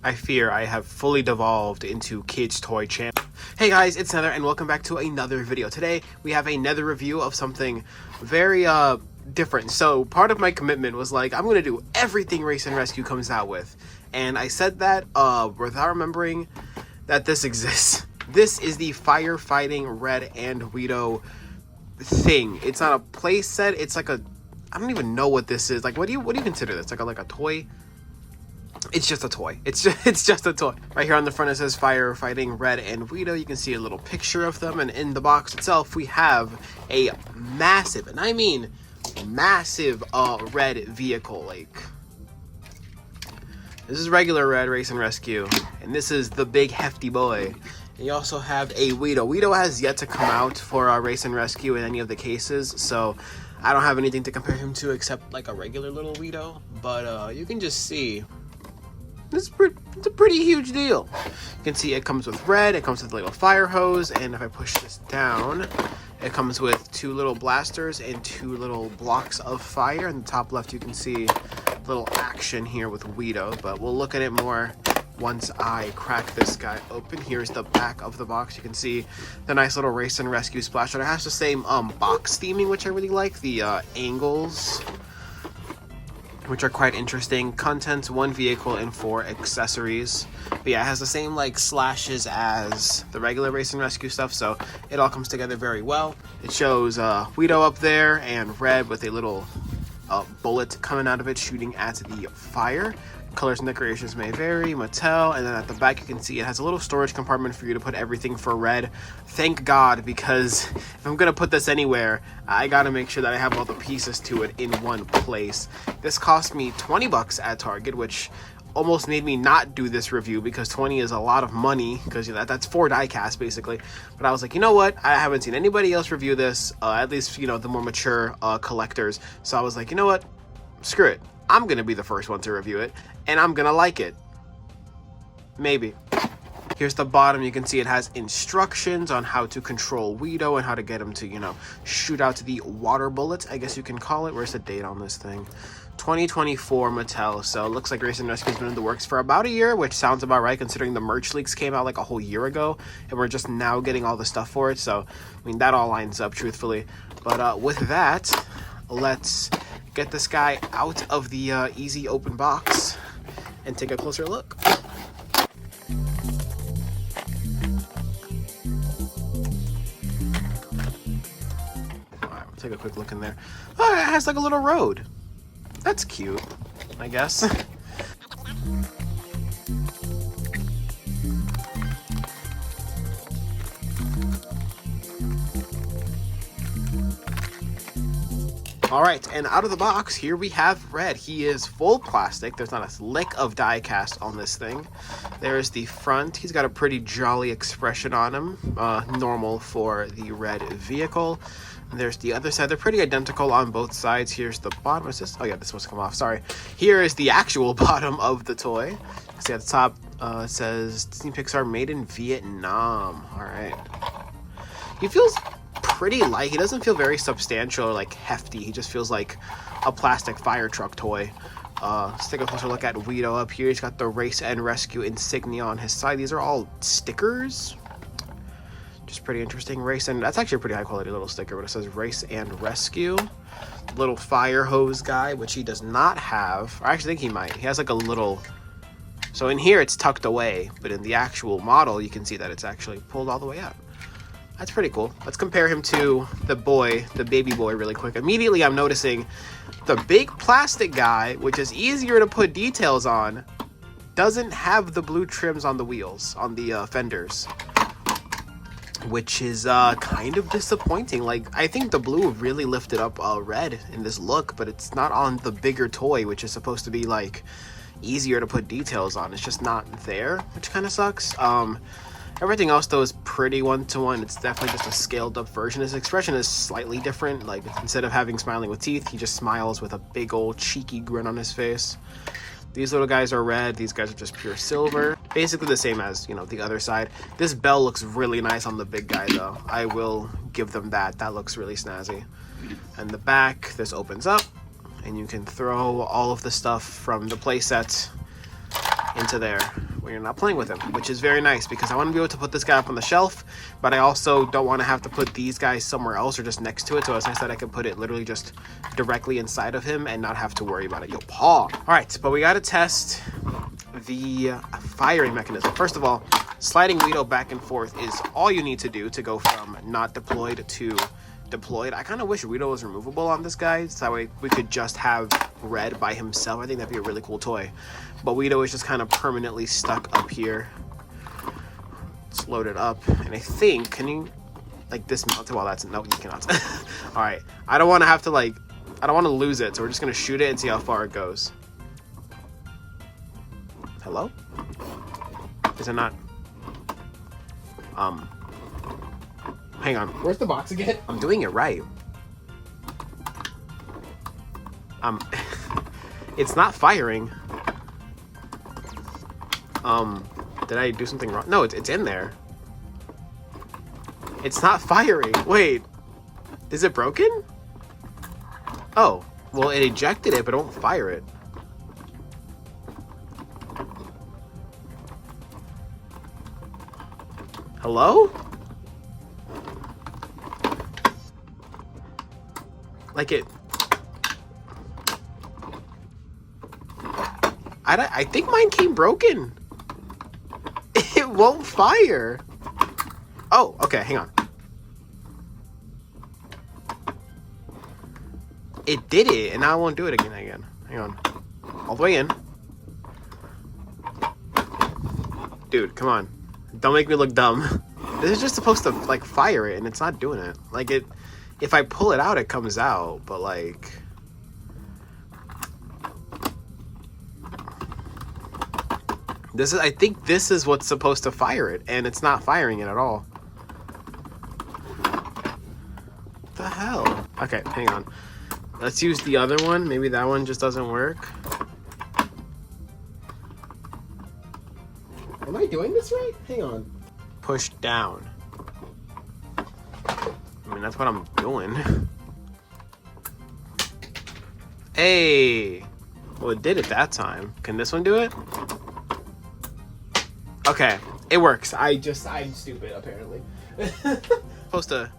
I fear I have fully devolved into Kids Toy Channel. Hey guys, it's Nether and welcome back to another video. Today we have a Nether review of something very different. So part of my commitment was like, I'm gonna do everything Race and Rescue comes out with. And I said that without remembering that this exists. This is the firefighting Red and Guido thing. It's not a playset, it's like a, I don't even know what this is. Like what do you consider this? Like a toy? It's just a toy. It's just a toy. Right here on the front it says Firefighting Red and Guido. You can see a little picture of them, and in the box itself we have a massive, and I mean massive, red vehicle. Like, this is regular Red Race and Rescue, and this is the big hefty boy. And you also have a Guido. Guido has yet to come out for Race and Rescue in any of the cases, so I don't have anything to compare him to except like a regular little Guido. But you can just see it's a pretty huge deal. You can see it comes with red, it comes with a little fire hose, and if I push this down, it comes with two little blasters and two little blocks of fire. In the top left you can see a little action here with Guido, but we'll look at it more once I crack this guy open. Here's the back of the box. You can see the nice little Race and Rescue splash. And it has the same box theming, which I really like. The angles, which are quite interesting. Contents: 1 vehicle and 4 accessories. But yeah, it has the same like slashes as the regular Race and Rescue stuff, so it all comes together very well. It shows Guido up there and Red with a little bullet coming out of it shooting at the fire. Colors and decorations may vary, Mattel, and then at the back you can see it has a little storage compartment for you to put everything for Red. Thank God, because if I'm gonna put this anywhere, I gotta make sure that I have all the pieces to it in one place. This cost me 20 bucks at Target, which almost made me not do this review because 20 is a lot of money, because you know, that's 4 die casts basically. But I was like, you know what, I haven't seen anybody else review this, at least, you know, the more mature collectors. So I was like, you know what, screw it, I'm gonna be the first one to review it, and I'm gonna like it. Maybe. Here's the bottom. You can see it has instructions on how to control Guido and how to get him to, you know, shoot out the water bullets, I guess you can call it. Where's the date on this thing? 2024 Mattel. So it looks like Race and Rescue's been in the works for about a year, which sounds about right considering the merch leaks came out like a whole year ago and we're just now getting all the stuff for it. So I mean, that all lines up truthfully. But with that, let's get this guy out of the easy open box and take a closer look. Alright, we'll take a quick look in there. Oh, it has like a little road. That's cute, I guess. Alright, and out of the box, here we have Red. He is full plastic. There's not a lick of die cast on this thing. There's the front. He's got a pretty jolly expression on him. Normal for the Red vehicle. And there's the other side. They're pretty identical on both sides. Here's the bottom. Is this? Oh yeah, this supposed to come off. Sorry. Here is the actual bottom of the toy. See at the top, it says Disney Pixar made in Vietnam. Alright. He feels pretty light. He doesn't feel very substantial or like hefty. He just feels like a plastic fire truck toy. Let's take a closer look at Guido up here. He's got the Race and Rescue insignia on his side. These are all stickers. Just pretty interesting. Race, and that's actually a pretty high quality little sticker, but it says Race and Rescue. Little fire hose guy, which he does not have. Or I actually think he might. He has like a little, so in here it's tucked away, but in the actual model you can see that it's actually pulled all the way out. That's pretty cool. Let's compare him to the boy, the baby boy, really quick. Immediately I'm noticing the big plastic guy, which is easier to put details on, doesn't have the blue trims on the wheels, on the fenders, which is kind of disappointing. Like, I think the blue really lifted up Red in this look, but it's not on the bigger toy, which is supposed to be like easier to put details on. It's just not there, which kind of sucks. Everything else though is pretty one-to-one. It's definitely just a scaled up version. His expression is slightly different. Like, instead of having smiling with teeth, he just smiles with a big old cheeky grin on his face. These little guys are red. These guys are just pure silver. Basically the same as, you know, the other side. This bell looks really nice on the big guy though. I will give them that. That looks really snazzy. And the back, this opens up and you can throw all of the stuff from the playset into there, when you're not playing with him, which is very nice because I want to be able to put this guy up on the shelf, but I also don't want to have to put these guys somewhere else or just next to it. So it's nice that I can put it literally just directly inside of him and not have to worry about it. Yo, paw. All right, but we got to test the firing mechanism. First of all, sliding Guido back and forth is all you need to do to go from not deployed to deployed. I kind of wish Guido was removable on this guy, so that way we could just have Red by himself. I think that'd be a really cool toy. But Guido is just kind of permanently stuck up here. Let's load it up, and I think, can you like dismount it while that's, no, you cannot. All right, I don't want to have to like, I don't want to lose it, so we're just gonna shoot it and see how far it goes. Hello? Is it not? Hang on. Where's the box again? I'm doing it right. It's not firing. Did I do something wrong? No, it's in there. It's not firing. Wait, is it broken? Oh, well, it ejected it, but it won't fire it. Hello? Like it... I think mine came broken. It won't fire. Oh, okay, hang on. It did it, and now I won't do it again. Hang on. All the way in. Dude, come on. Don't make me look dumb. This is just supposed to, like, fire it, and it's not doing it. Like, it... If I pull it out, it comes out, but, like... This is... I think this is what's supposed to fire it, and it's not firing it at all. What the hell? Okay, hang on. Let's use the other one. Maybe that one just doesn't work. Am I doing this right? Hang on. Push down. I mean, that's what I'm doing. Hey! Well, it did it that time. Can this one do it? Okay, it works. I'm stupid, apparently. Supposed to...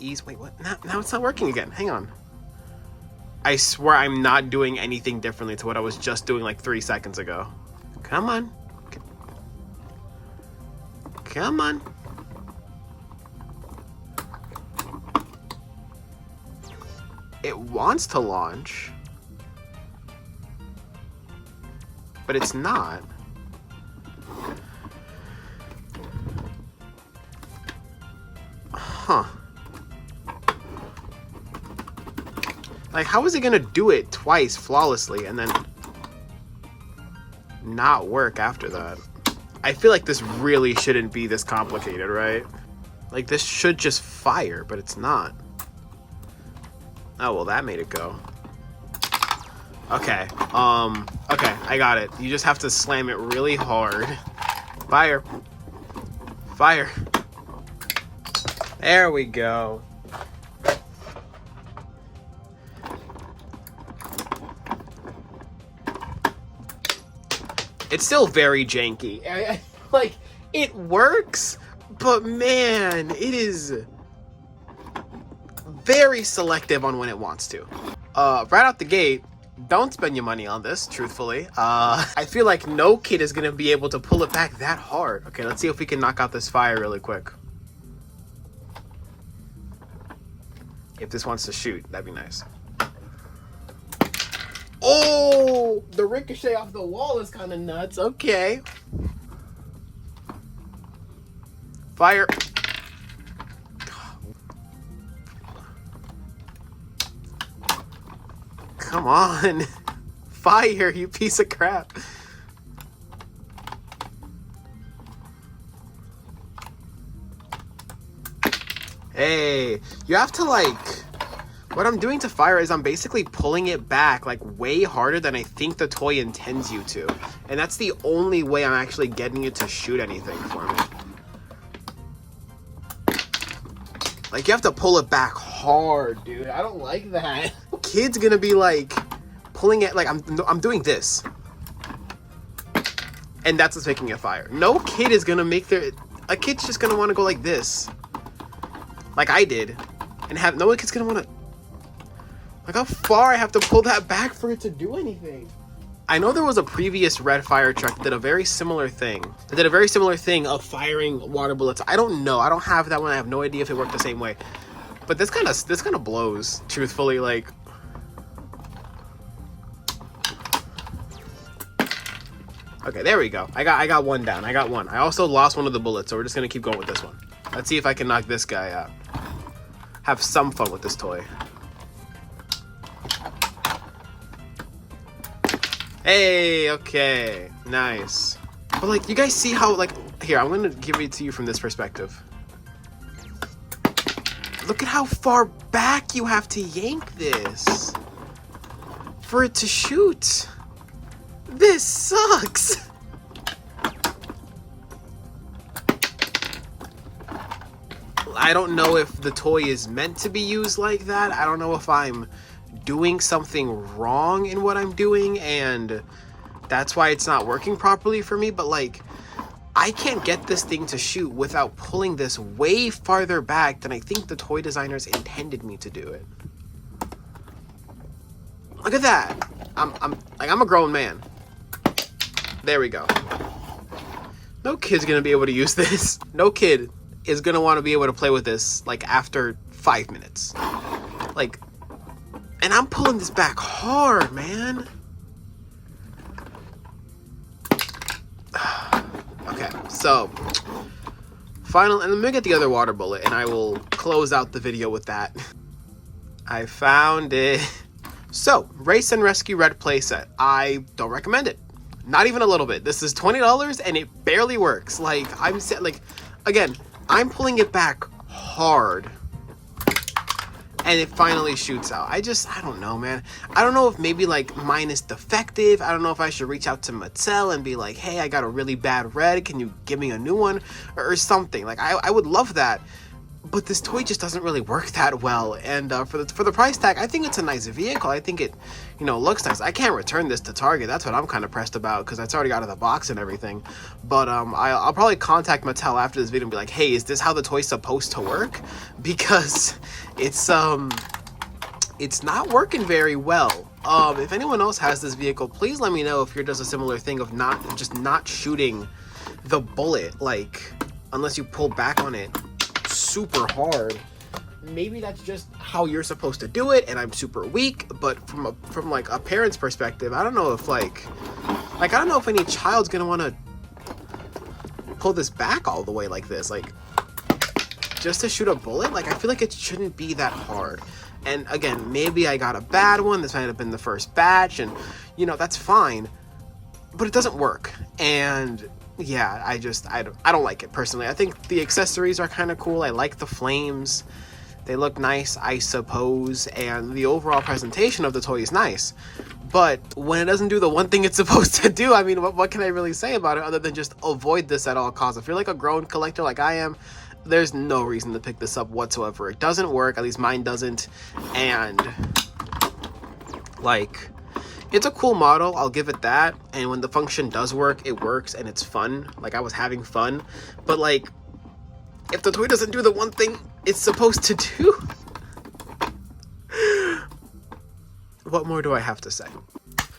Ease... Wait, what? Now it's not working again. Hang on. I swear I'm not doing anything differently to what I was just doing like 3 seconds ago. Come on. Come on. It wants to launch, but it's not. Huh. Like, how is it gonna do it twice flawlessly and then not work after that? I feel like this really shouldn't be this complicated, right? Like, this should just fire, but it's not. Oh, well, that made it go. Okay, okay, I got it. You just have to slam it really hard. Fire. Fire. There we go. It's still very janky. Like, it works, but man, it is very selective on when it wants to. Right out the gate, don't spend your money on this, truthfully. I feel like no kid is gonna be able to pull it back that hard. Okay, let's see if we can knock out this fire really quick. If this wants to shoot, that'd be nice. Oh, the ricochet off the wall is kind of nuts. Okay. Fire. Come on. Fire, you piece of crap. Hey, you have to like... What I'm doing to fire is I'm basically pulling it back like way harder than I think the toy intends you to. And that's the only way I'm actually getting it to shoot anything for me. Like, you have to pull it back hard, dude. I don't like that. Kid's gonna be like pulling it like I'm doing this. And that's what's making it fire. No kid is gonna make a kid's just gonna wanna go like this. Like I did. And no kid's gonna wanna, like how far I have to pull that back for it to do anything. I know there was a previous red fire truck that did a very similar thing. That did a very similar thing of firing water bullets. I don't know. I don't have that one. I have no idea if it worked the same way. But this kind of blows, truthfully, like. Okay, there we go. I got one down. I got one. I also lost one of the bullets, so we're just gonna keep going with this one. Let's see if I can knock this guy out. Have some fun with this toy. Hey, okay, nice. But like, you guys see how, like, here, I'm gonna give it to you from this perspective. Look at how far back you have to yank this for it to shoot. This sucks. I don't know if the toy is meant to be used like that. I don't know if I'm doing something wrong in what I'm doing and that's why it's not working properly for me, but like I can't get this thing to shoot without pulling this way farther back than I think the toy designers intended me to do it. Look at that. I'm a grown man. There we go. No kid's gonna be able to use this. No kid is gonna want to be able to play with this like after 5 minutes. Like, and I'm pulling this back hard, man. Okay, so final, and let me get the other water bullet and I will close out the video with that. I found it. So, Race and Rescue Red Playset. I don't recommend it. Not even a little bit. This is $20 and it barely works. Like, again, I'm pulling it back hard and it finally shoots out. I don't know, man. I don't know if maybe like mine is defective. I don't know if I should reach out to Mattel and be like, hey, I got a really bad red. Can you give me a new one or something? Like, I would love that. But this toy just doesn't really work that well, and for the price tag, I think it's a nice vehicle. I think it, looks nice. I can't return this to Target. That's what I'm kind of pressed about because it's already out of the box and everything. But I'll probably contact Mattel after this video and be like, hey, is this how the toy's supposed to work? Because it's not working very well. If anyone else has this vehicle, please let me know if yours does a similar thing of not shooting the bullet, like unless you pull back on it super hard. Maybe that's just how you're supposed to do it and I'm super weak, but from like a parent's perspective, I don't know if like I don't know if any child's gonna want to pull this back all the way like this, like just to shoot a bullet. Like, I feel like it shouldn't be that hard. And again, maybe I got a bad one. This might have been the first batch, and that's fine, but it doesn't work. And yeah, I don't like it personally. I think the accessories are kind of cool. I like the flames. They look nice, I suppose, and the overall presentation of the toy is nice. But when it doesn't do the one thing it's supposed to do, I mean, what can I really say about it other than just avoid this at all costs? If you're like a grown collector like I am, there's no reason to pick this up whatsoever. It doesn't work, at least mine doesn't, and like, it's a cool model, I'll give it that, and when the function does work, it works and it's fun. Like, I was having fun, but like, if the toy doesn't do the one thing it's supposed to do, what more do I have to say?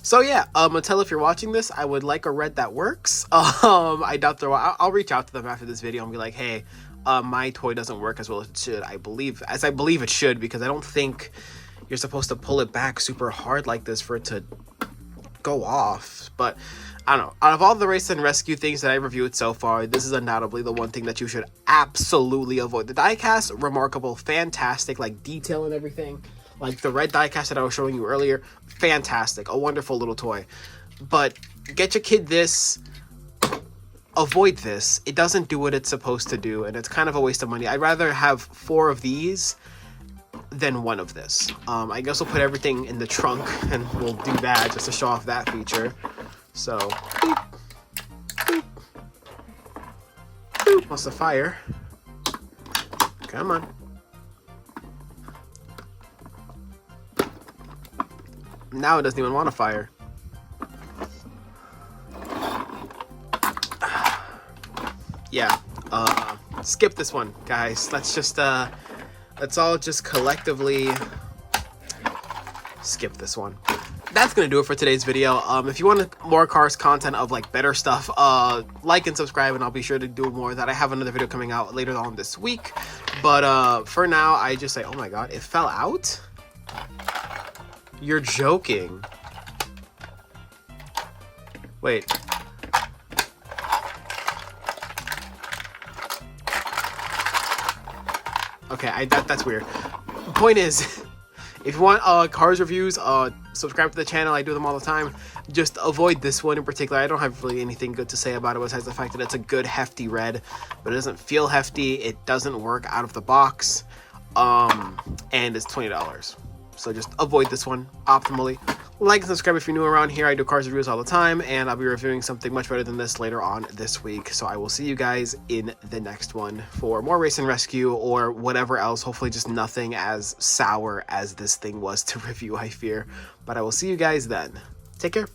So yeah, Mattel, if you're watching this, I would like a red that works. I doubt I'll reach out to them after this video and be like, hey, my toy doesn't work as well as it should. I believe it should, because I don't think you're supposed to pull it back super hard like this for it to go off. But I don't know. Out of all the Race and Rescue things that I reviewed so far, this is undoubtedly the one thing that you should absolutely avoid. The diecast, remarkable, fantastic, like detail and everything. Like the red diecast that I was showing you earlier, fantastic, a wonderful little toy. But get your kid this. Avoid this. It doesn't do what it's supposed to do, and it's kind of a waste of money. I'd rather have 4 of these than 1 of this. I guess we'll put everything in the trunk and we'll do that just to show off that feature. So, boop, boop, boop. What's the fire? Come on. Now it doesn't even want to fire. skip this one, guys. Let's all just collectively skip this one. That's gonna do it for today's video. If you want more cars content of like better stuff, like and subscribe, and I'll be sure to do more of that. I have another video coming out later on this week, but for now I just say, oh my god, it fell out? You're joking. Wait. Okay, that's weird. Point is, if you want cars reviews, subscribe to the channel. I do them all the time. Just avoid this one in particular. I don't have really anything good to say about it besides the fact that it's a good hefty red, but it doesn't feel hefty. It doesn't work out of the box, and it's $20. So just avoid this one optimally. Like and subscribe if you're new around here. I do cars reviews all the time, and I'll be reviewing something much better than this later on this week. So I will see you guys in the next one for more Race and Rescue or whatever else. Hopefully just nothing as sour as this thing was to review, I fear. But I will see you guys then. Take care.